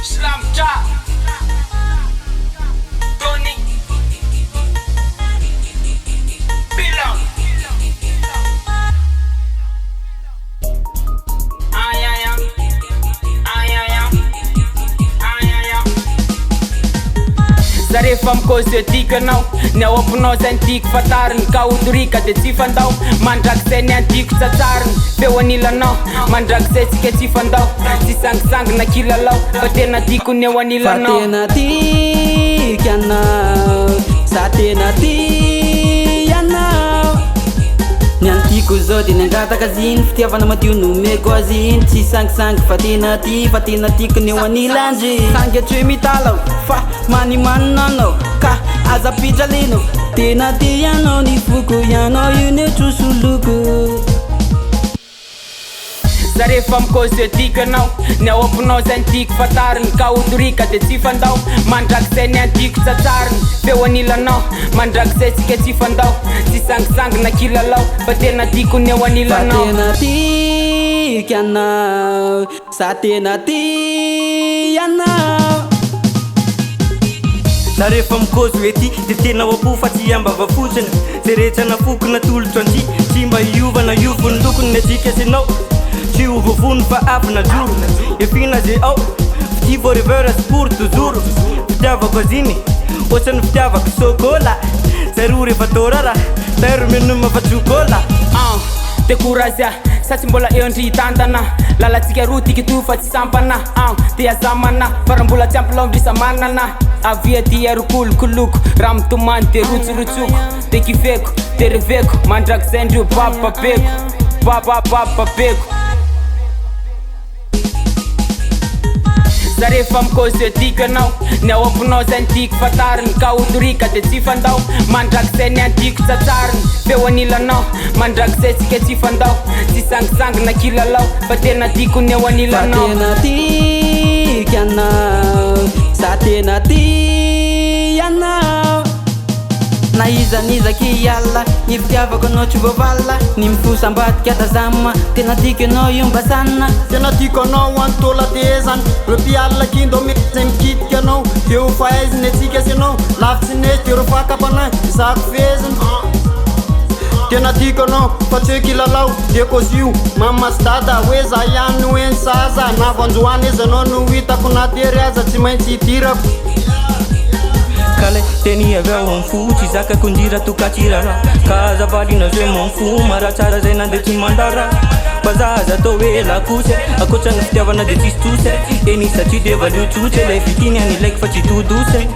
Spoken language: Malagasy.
Slam Jack, Tony, Bilang. Zarefa mikozy adikanao ny ao amponao zay ntiako fatariny ka odorika de tsy fandao mandrakizay ny antiko tsatsariny feo anilanao mandrakizay tsika tsy fandao tsy sangisangina kilalao fa tena tiako ny eo anilanao fa tena tiky anao sa tena ty anao ny antiko zao de nangataka ziny fitiavana madio nomeko azy iny tsy sangisangy fa tena tiako ny eo anilandry sangy atsoe mitalaw fa manimanina anao ka aza pitralino tena ty anao ny foko ianao io ny trosoloko Zarefa mikozy adikanao ny ao amponao zay ntiako fatariny ka odorika de tsy fandao mandrakizay ny antiko tsatsariny feo anilanao mandrakizay tsika tsy fandao tsy sangisangina kilalao fa tena tiako ny eo anilanao fa tena tiky anao sa tena ty anao Zarefa mikozy hoe ty de tena oapo fa tsy ambava fotsiny zay rehetra nafoko natolotro anty tsy mba iovana iovony lokony ny atsika sinao tsy ovovony fa avy na joro efina zay ao fity forever pour toujours fitiavako aziny ohatrany fitiavako sokola zay roa rehefa torara tero menoma fa tsokola découragé satsy mbola eo andritantana lalatsika roa tiky to fa tsy sampana de azamana fara mbola tsy ampilao manana avia dia rokolokoloko raha mitomany de rotsorotsoako de kiveko de reveko mandrakizay ndreo bababeko babababeko Zarefa mikozy adikanao ny ao amponao zay ntiako fatariny ka odorika de tsy fandao mandrakizay ny antiko tsatsariny feo anilanao mandrakizay tsika tsy fandao tsy sangisangina kilalao fa tena tiako ny eo anilanao fa tena tiky anao sa tena ty anao na izanizaky iala ny fitiavako anao tsy voavala ny mifosambadika tazama tena tiky anao io mbasanina tena tiako anao antola te zany reo mpialina kindo zay mikitika anao eo fahaiziny atsika sy anao lavitsy nezy de reo fakapana zako feziny tena tiako anao fa tsy hoe kilalao de kozio mamasidada hoe za ihany hoeny saza na vanjoany izy anao no hitako natery aza tsy maintsy hidirako kale teny avy ao am fo tsy zakako ndira tokatsirara ka azavalina zay mamfo maratsara zay nande tsy mandara bazaza atao hoe lakose akoatrany fitiavana de tsisy tsose eny satria de valio tsotse lay fitiny any ilaiky fa tsy todose